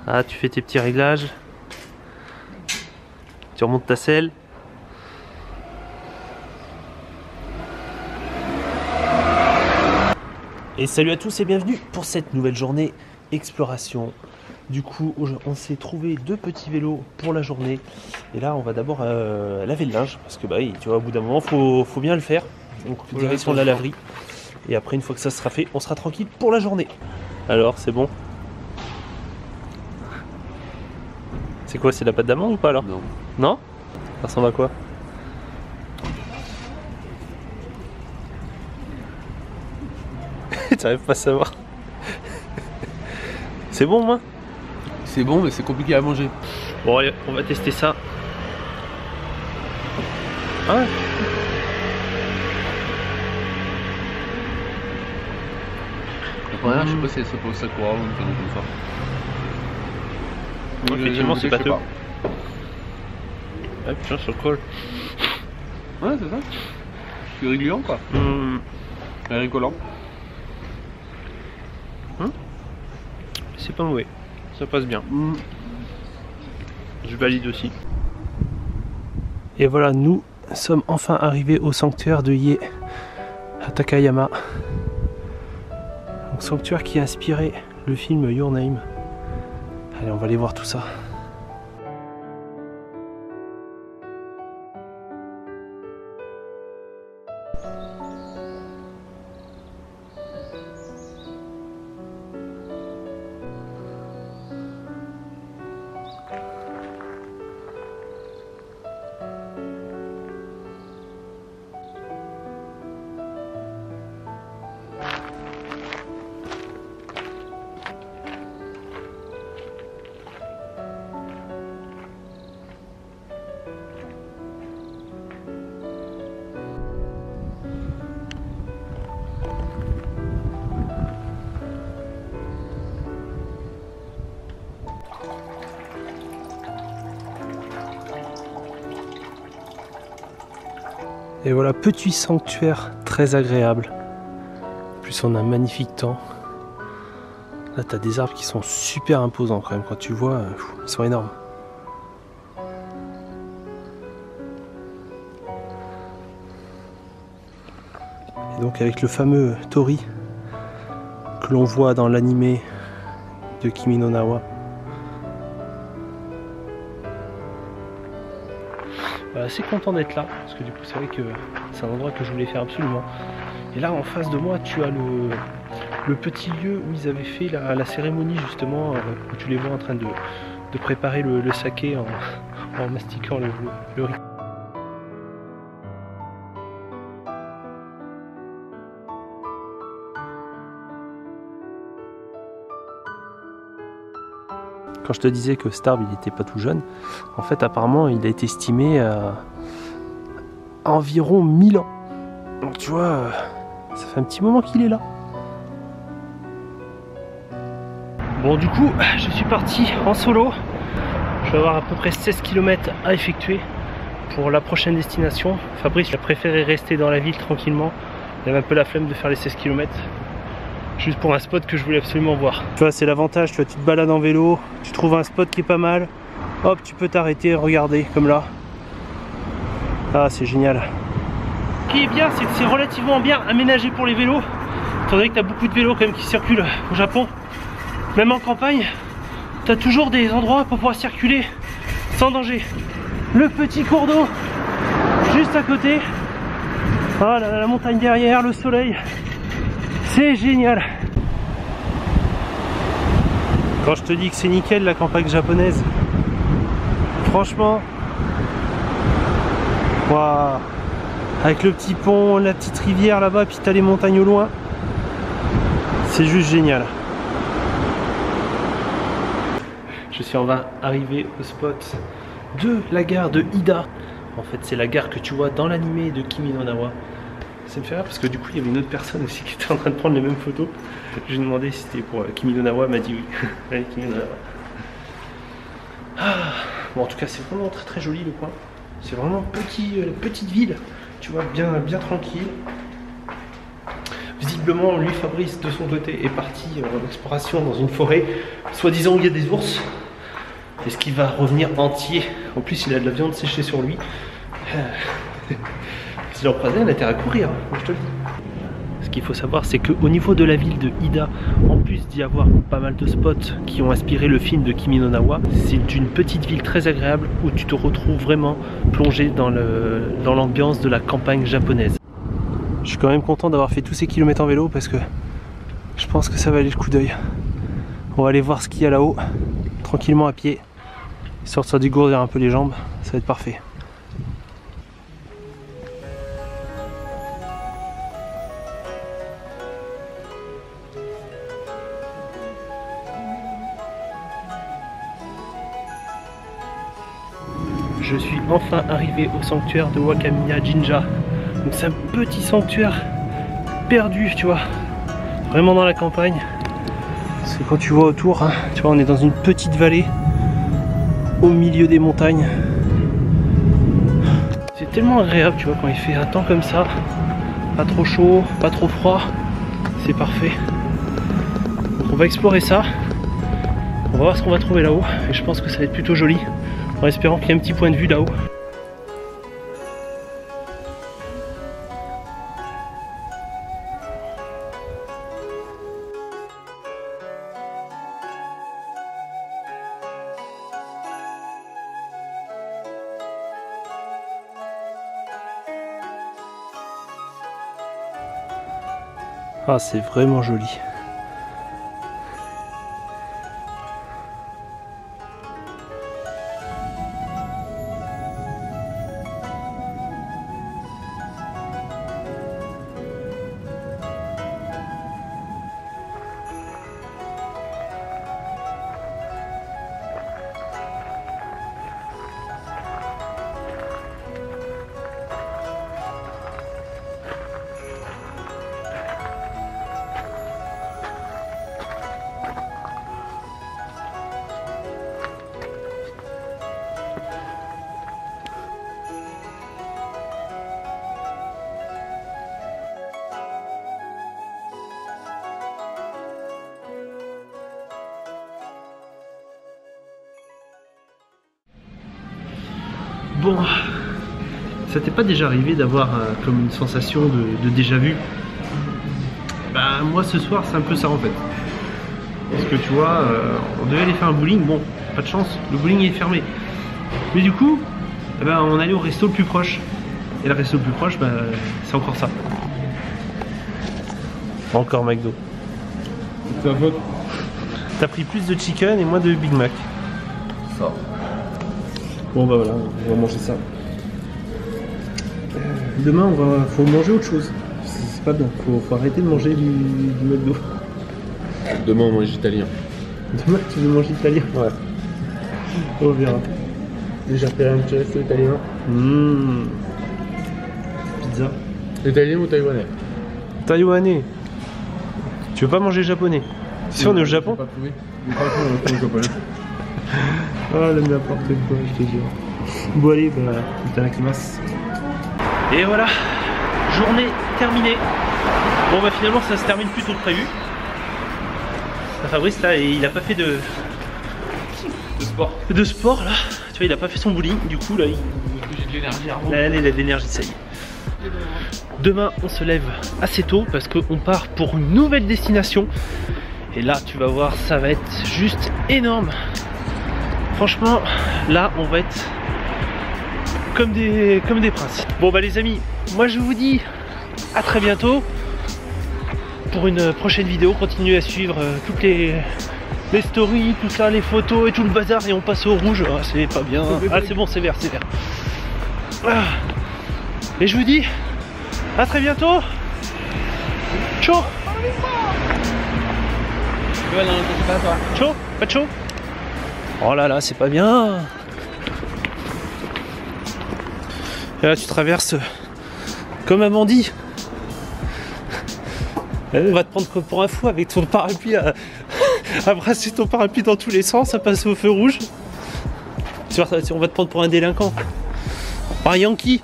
Ah, tu fais tes petits réglages. Tu remontes ta selle. Et salut à tous et bienvenue pour cette nouvelle journée exploration. Du coup, on s'est trouvé deux petits vélos pour la journée. Et là, on va d'abord laver le linge. Parce que bah oui, tu vois, au bout d'un moment, faut bien le faire. Donc, direction de la laverie. Et après, une fois que ça sera fait, on sera tranquille pour la journée. Alors, c'est bon? C'est quoi, c'est de la pâte d'amande ou pas alors? Non. Non? Ça ressemble à quoi? T'arrives pas à savoir. C'est bon, moi? C'est bon, mais c'est compliqué à manger. Bon, allez, on va tester ça. Ah ouais. La première, je sais pas si elle s'appelle Sakura ou une connerie comme ça. Effectivement, c'est pâteux. pas. Ah putain, sur le col. Ouais, c'est ça. C'est régulier quoi. C'est rigolant. C'est pas mauvais. Ça passe bien. Je valide aussi. Et voilà, nous sommes enfin arrivés au sanctuaire de Ie à Takayama. Un sanctuaire qui a inspiré le film Your Name. Allez, on va aller voir tout ça. Et voilà, petit sanctuaire très agréable. En plus, on a un magnifique temps. Là, tu as des arbres qui sont super imposants quand même. Quand tu vois, ils sont énormes. Et donc, avec le fameux Tori que l'on voit dans l'animé de Kimi no Na wa. Assez content d'être là, parce que du coup c'est vrai que c'est un endroit que je voulais faire absolument. Et là en face de moi tu as le petit lieu où ils avaient fait la cérémonie justement, où tu les vois en train de préparer le saké en mastiquant le riz. Quand je te disais que Starb il n'était pas tout jeune, en fait apparemment il a été estimé à environ 1000 ans. Donc tu vois, ça fait un petit moment qu'il est là. Bon du coup, je suis parti en solo. Je vais avoir à peu près 16 km à effectuer pour la prochaine destination. Fabrice a préféré rester dans la ville tranquillement. Il avait un peu la flemme de faire les 16 km. Juste pour un spot que je voulais absolument voir. Tu vois, c'est l'avantage, tu vois, tu te balades en vélo, tu trouves un spot qui est pas mal, hop, tu peux t'arrêter, regarder, comme là. Ah, c'est génial. Ce qui est bien, c'est que c'est relativement bien aménagé pour les vélos, étant donné que tu as beaucoup de vélos quand même qui circulent au Japon. Même en campagne, tu as toujours des endroits pour pouvoir circuler sans danger. Le petit cours d'eau, juste à côté. Ah, la montagne derrière, le soleil. C'est génial. Quand je te dis que c'est nickel la campagne japonaise, franchement, waouh, avec le petit pont, la petite rivière là-bas, puis t'as les montagnes au loin, c'est juste génial. Je suis enfin arrivé au spot de la gare de Ida. En fait, c'est la gare que tu vois dans l'animé de Kimi no Na wa. Ça me fait rire parce que du coup il y avait une autre personne aussi qui était en train de prendre les mêmes photos. Je lui ai demandé si c'était pour Kimi no Na wa, elle m'a dit oui. Ouais, Kimi no Na wa. Ah. Bon, en tout cas c'est vraiment très très joli le coin. C'est vraiment petite ville, tu vois, bien tranquille. Visiblement Visiblement, lui, Fabrice, de son côté, est parti en exploration dans une forêt, soi-disant où il y a des ours. Est-ce qu'il va revenir entier? En plus, il a de la viande séchée sur lui. Si j'en croisais, il a intérêt à courir, hein, je te le dis. Ce qu'il faut savoir, c'est qu'au niveau de la ville de Hida, en plus d'y avoir pas mal de spots qui ont inspiré le film de Kimi no Na wa, c'est une petite ville très agréable où tu te retrouves vraiment plongé dans l'ambiance de la campagne japonaise. Je suis quand même content d'avoir fait tous ces kilomètres en vélo parce que je pense que ça va aller le coup d'œil. On va aller voir ce qu'il y a là-haut, tranquillement à pied, histoire de se dégourdir un peu les jambes, ça va être parfait. Je suis enfin arrivé au sanctuaire de Wakamiya Jinja. Donc c'est un petit sanctuaire perdu, tu vois, vraiment dans la campagne. Parce que quand tu vois autour, hein, tu vois, on est dans une petite vallée au milieu des montagnes. C'est tellement agréable, tu vois, quand il fait un temps comme ça, pas trop chaud, pas trop froid, c'est parfait. Donc on va explorer ça, on va voir ce qu'on va trouver là-haut, et je pense que ça va être plutôt joli, en espérant qu'il y ait un petit point de vue là-haut. Ah, c'est vraiment joli. Bon, ça t'est pas déjà arrivé d'avoir comme une sensation de déjà vu? Bah moi ce soir c'est un peu ça en fait. Parce que tu vois, on devait aller faire un bowling, bon, pas de chance, le bowling est fermé. Mais du coup, eh ben, on allait au resto le plus proche. Et le resto le plus proche, bah, c'est encore ça. Encore McDo. C'est ta faute. T'as pris plus de chicken et moins de Big Mac. Ça. Bon bah voilà, on va manger ça. Demain, faut manger autre chose. C'est pas bien, faut arrêter de manger du McDo. Demain on mange italien. Demain tu veux manger italien? Ouais. On verra. Déjà fait un petit resto italien. Pizza. Italien ou taïwanais? Taïwanais. Tu veux pas manger japonais? Si on est au Japon? Pas trouvé. Pas trouvé. Oh le n'importe quoi, je te jure. Bon allez, bah, itadakimasu. Et voilà, journée terminée. Bon bah finalement ça se termine plus tôt que prévu. Fabrice là, il a pas fait de sport là. Tu vois, il a pas fait son bowling, du coup là J'ai de l'énergie à remonter. là, il a de l'énergie, ça y est. Demain on se lève assez tôt parce qu'on part pour une nouvelle destination. Et là tu vas voir, ça va être juste énorme. Franchement, là on va être comme des princes. Bon bah les amis, moi je vous dis à très bientôt pour une prochaine vidéo. Continuez à suivre toutes les stories, tout ça, les photos et tout le bazar. Et on passe au rouge, ah, c'est pas bien. Ah c'est bon, c'est vert, c'est vert. Ah. Et je vous dis à très bientôt. Ciao. Chaud? Pas de chaud? Oh là là, c'est pas bien. Et là tu traverses comme un bandit. On va te prendre pour un fou avec ton parapluie à brasser ton parapluie dans tous les sens, à passer au feu rouge. On va te prendre pour un délinquant. Par Yankee.